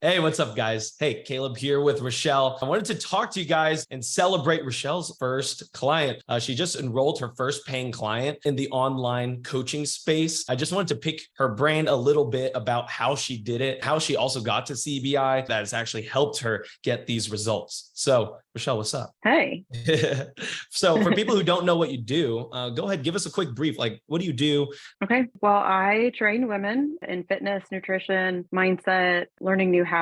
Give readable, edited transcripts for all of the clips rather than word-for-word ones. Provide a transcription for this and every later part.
Hey, what's up, guys? Hey, Kaleb here with Rachelle. I wanted to talk to you guys and celebrate Rachelle's first client. She just enrolled her first paying client in the online coaching space. I just wanted to pick her brain a little bit about how she did it, how she also got to CBI that has actually helped her get these results. So, Rachelle, what's up? Hey. So, for people who don't know what you do, go ahead, give us a quick brief. Like, what do you do? Okay. Well, I train women in fitness, nutrition, mindset, learning new habits.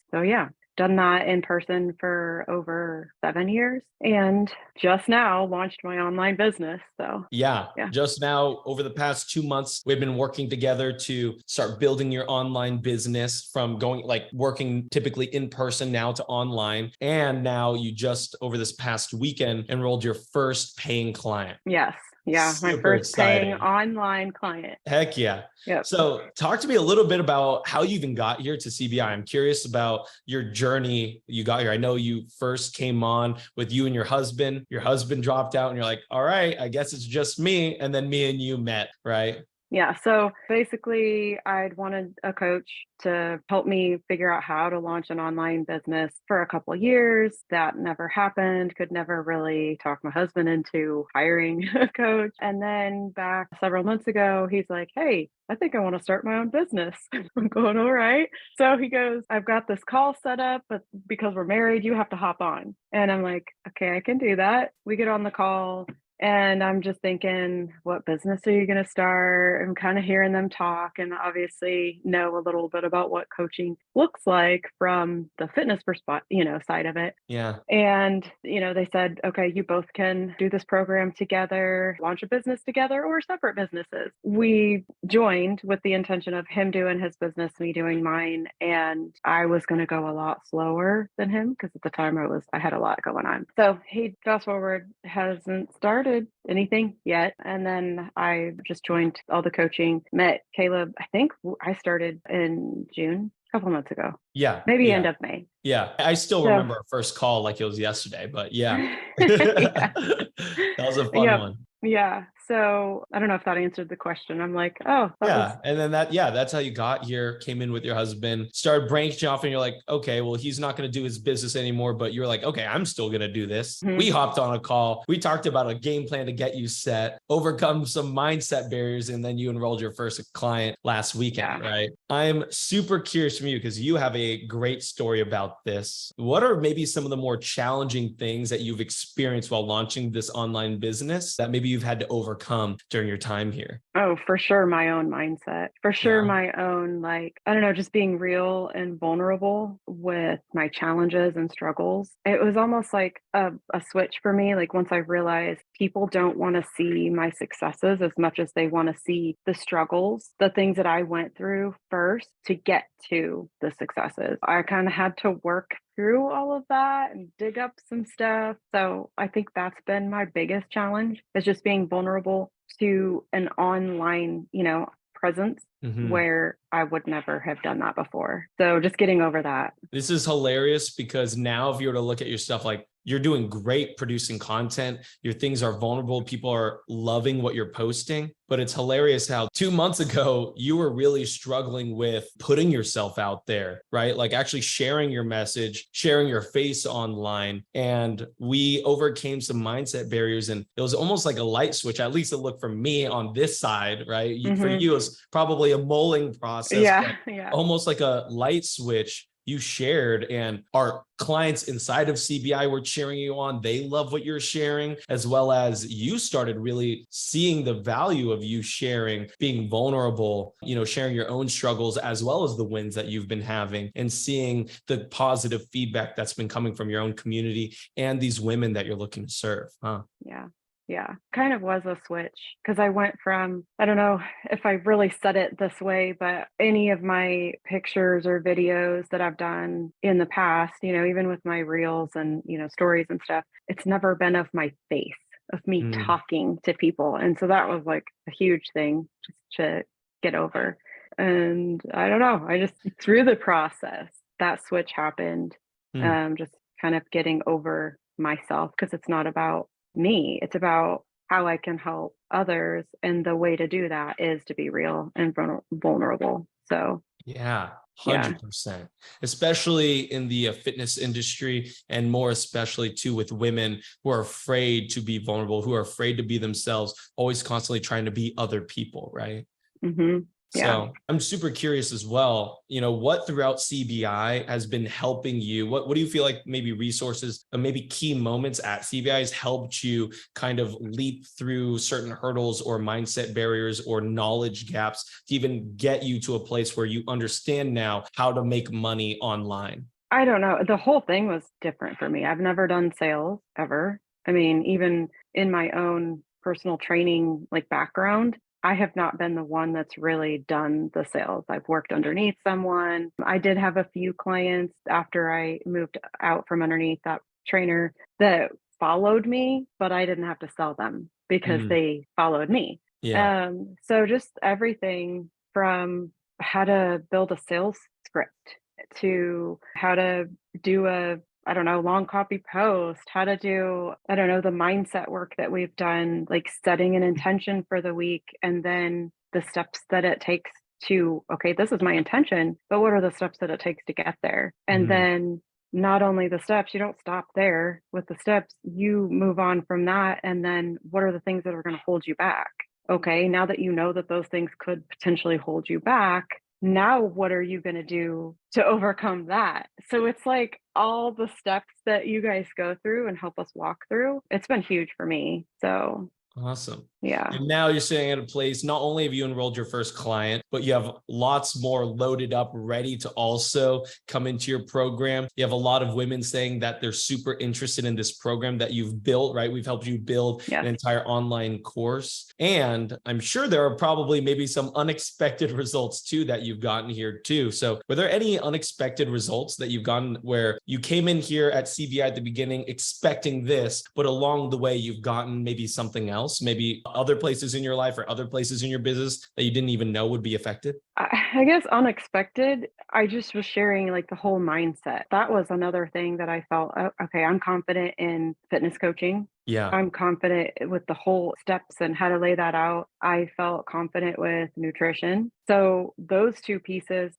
So, yeah, done that in person for over 7 years and just now launched my online business. So, Yeah, yeah. just now over the past 2 months, we've been working together to start building your online business from going like working typically in person now to online. And now you just over this past weekend enrolled your first paying client. Yes. Yeah. My Super first paying exciting. online client. Heck yeah. Yep. So talk to me a little bit about how you even got here to CBI. I'm curious about your journey. You got here. I know you first came on with you and your husband. Your husband dropped out and you're like, all right, I guess it's just me. And then me and you met, right? Yeah. So basically, I'd wanted a coach to help me figure out how to launch an online business for a couple of years. That never happened, could never really talk my husband into hiring a coach. And then back several months ago, he's like, hey, I think I want to start my own business. I'm going, all right. So he goes, I've got this call set up, but because we're married, you have to hop on. And I'm like, okay, I can do that. We get on the call. And I'm just thinking, what business are you going to start? I'm kind of hearing them talk and obviously know a little bit about what coaching looks like from the fitness perspective, side of it. Yeah. And, they said, okay, you both can do this program together, launch a business together or separate businesses. We joined with the intention of him doing his business, me doing mine. And I was going to go a lot slower than him because at the time I had a lot going on. So he fast forward hasn't started anything yet. And then I just joined all the coaching, met Kaleb. I think I started in June, a couple months ago. Yeah. Maybe Yeah. end of May. Yeah. I still So remember our first call like it was yesterday, but yeah. yeah. That was a fun Yep. one. Yeah. So I don't know if that answered the question. I'm like, oh, that was Yeah. And then that's how you got here, came in with your husband, started branching off, and you're like, okay, well, he's not going to do his business anymore, but you're like, okay, I'm still going to do this. We hopped on a call. We talked about a game plan to get you set, overcome some mindset barriers, and then you enrolled your first client last weekend, right? I'm super curious from you because you have a great story about this. What are maybe some of the more challenging things that you've experienced while launching this online business that maybe you've had to overcome during your time here? Oh, for sure, my own mindset. For sure, Yeah. my own, like, I don't know, just being real and vulnerable with my challenges and struggles. It was almost like a switch for me. Like, once I realized people don't want to see my successes as much as they want to see the struggles, the things that I went through first to get to the successes. I kind of had to work through all of that and dig up some stuff. So I think that's been my biggest challenge is just being vulnerable to an online, presence where I would never have done that before. So just getting over that. This is hilarious because now if you were to look at your stuff, like you're doing great producing content, your things are vulnerable, people are loving what you're posting, but it's hilarious how 2 months ago, you were really struggling with putting yourself out there, right? Like actually sharing your message, sharing your face online. And we overcame some mindset barriers and it was almost like a light switch, at least it looked for me on this side, right? For you, it was probably a mulling process, but Yeah. almost like a light switch you shared, and our clients inside of CBI were cheering you on. They love what you're sharing, as well as you started really seeing the value of you sharing, being vulnerable, sharing your own struggles, as well as the wins that you've been having and seeing the positive feedback that's been coming from your own community and these women that you're looking to serve. Huh? Yeah. Yeah, kind of was a switch because I went from, I don't know if I really said it this way, but any of my pictures or videos that I've done in the past, even with my reels and, stories and stuff, it's never been of my face, of me talking to people. And so that was like a huge thing just to get over. And I don't know, I just through the process, that switch happened, just kind of getting over myself because it's not about me. It's about how I can help others. And the way to do that is to be real and vulnerable. So, Yeah. Yeah. 100%, especially in the fitness industry, and more especially too with women who are afraid to be vulnerable, who are afraid to be themselves, always constantly trying to be other people, right? hmm Yeah. So I'm super curious as well, what throughout CBI has been helping you? What do you feel like maybe resources and maybe key moments at CBI has helped you kind of leap through certain hurdles or mindset barriers or knowledge gaps to even get you to a place where you understand now how to make money online? I don't know. The whole thing was different for me. I've never done sales ever. I mean, even in my own personal training like background, I have not been the one that's really done the sales. I've worked underneath someone. I did have a few clients after I moved out from underneath that trainer that followed me, but I didn't have to sell them because Mhm. they followed me. Yeah. So just everything from how to build a sales script to how to do a, I don't know, long copy post, how to do, I don't know, the mindset work that we've done, like setting an intention for the week and then the steps that it takes to, okay, this is my intention, but what are the steps that it takes to get there? And Mhm. then not only the steps, you don't stop there with the steps, you move on from that. And then what are the things that are going to hold you back? Okay, now that you know that those things could potentially hold you back, now what are you going to do to overcome that? So it's like all the steps that you guys go through and help us walk through. It's been huge for me. So, Awesome. yeah. And now you're sitting at a place, not only have you enrolled your first client, but you have lots more loaded up, ready to also come into your program. You have a lot of women saying that they're super interested in this program that you've built, right? We've helped you build an Yes. entire online course. And I'm sure there are probably maybe some unexpected results too that you've gotten here too. So were there any unexpected results that you've gotten where you came in here at CBI at the beginning expecting this, but along the way you've gotten maybe something else? Maybe other places in your life or other places in your business that you didn't even know would be affected? I guess unexpected. I just was sharing like the whole mindset. That was another thing that I felt, oh, okay, I'm confident in fitness coaching. Yeah. I'm confident with the whole steps and how to lay that out. I felt confident with nutrition. So those two pieces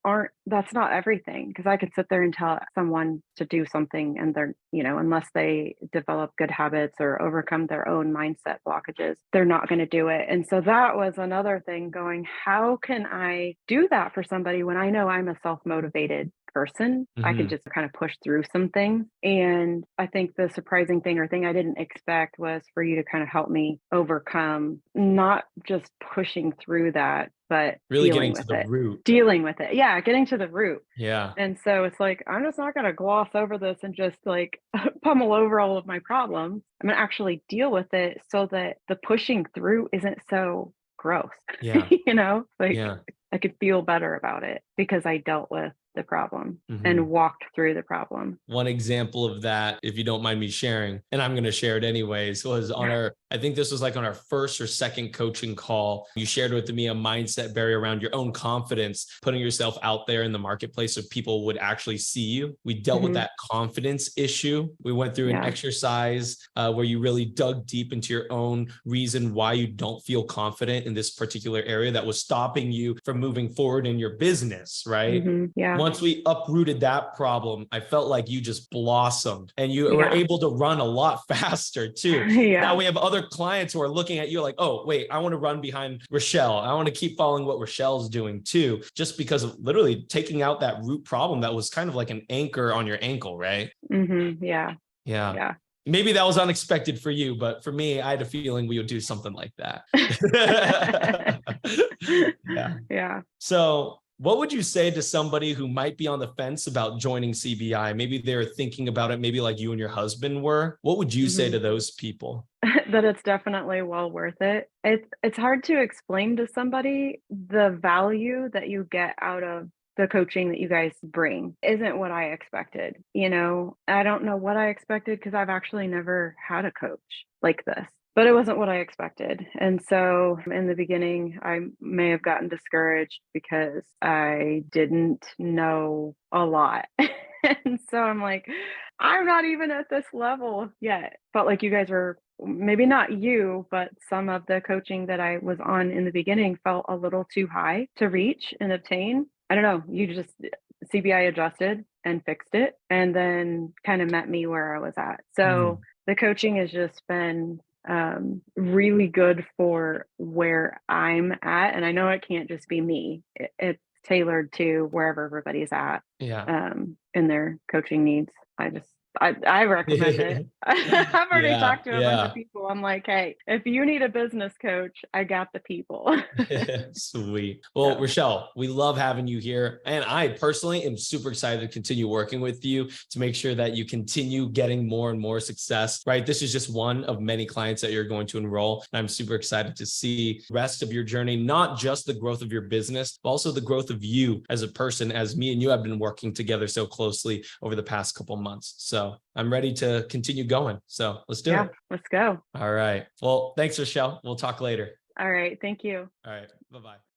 that's not everything because I could sit there and tell someone to do something and they're, unless they develop good habits or overcome their own mindset blockages, they're not going to do it. And so that was another thing going, how can I do that for somebody when I know I'm a self-motivated person? I can Mhm. just kind of push through some things. And I think the surprising thing or thing I didn't expect was for you to kind of help me overcome not just pushing through that, but Really dealing getting to with the it. root. Dealing with it. Yeah, getting to the root. Yeah. And so it's like, I'm just not going to gloss over this and just like pummel over all of my problems. I'm going to actually deal with it so that the pushing through isn't so gross. Yeah. Like Yeah. I could feel better about it because I dealt with the problem and Mhm. walked through the problem. One example of that, if you don't mind me sharing, and I'm going to share it anyways, was I think this was like on our first or second coaching call. You shared with me a mindset barrier around your own confidence, putting yourself out there in the marketplace so people would actually see you. We dealt with hmm that confidence issue. We went through an Yeah. exercise where you really dug deep into your own reason why you don't feel confident in this particular area that was stopping you from moving forward in your business, right? Yeah. Once we uprooted that problem, I felt like you just blossomed and you were Yeah. able to run a lot faster too. Now Yeah. we have other clients who are looking at you like, oh, wait, I want to run behind Rachelle. I want to keep following what Rachelle's doing too, just because of literally taking out that root problem that was kind of like an anchor on your ankle, right? Yeah. Yeah. Yeah. Maybe that was unexpected for you, but for me, I had a feeling we would do something like that. Yeah. Yeah. So, what would you say to somebody who might be on the fence about joining CBI? Maybe they're thinking about it, maybe like you and your husband were. What would you say hmm to those people? That it's definitely well worth it. It's hard to explain to somebody the value that you get out of the coaching that you guys bring isn't what I expected. I don't know what I expected because I've actually never had a coach like this. But it wasn't what I expected. And so in the beginning, I may have gotten discouraged because I didn't know a lot. And so I'm like, I'm not even at this level yet. Felt like you guys were, maybe not you, but some of the coaching that I was on in the beginning felt a little too high to reach and obtain. I don't know. You just CBI adjusted and fixed it, and then kind of met me where I was at. So the coaching has just been really good for where I'm at. And I know it can't just be me. It's tailored to wherever everybody's at Yeah. in their coaching needs. I recommend it. I've already Yeah. talked to a bunch of Yeah. people. I'm like, hey, if you need a business coach, I got the people. Sweet. Well, So Rachelle, we love having you here. And I personally am super excited to continue working with you to make sure that you continue getting more and more success, right? This is just one of many clients that you're going to enroll. And I'm super excited to see the rest of your journey, not just the growth of your business, but also the growth of you as a person, as me and you have been working together so closely over the past couple months. So I'm ready to continue going. So let's do it. let's go. All right. Well, thanks, Rachelle. We'll talk later. All right. Thank you. All right. Bye-bye.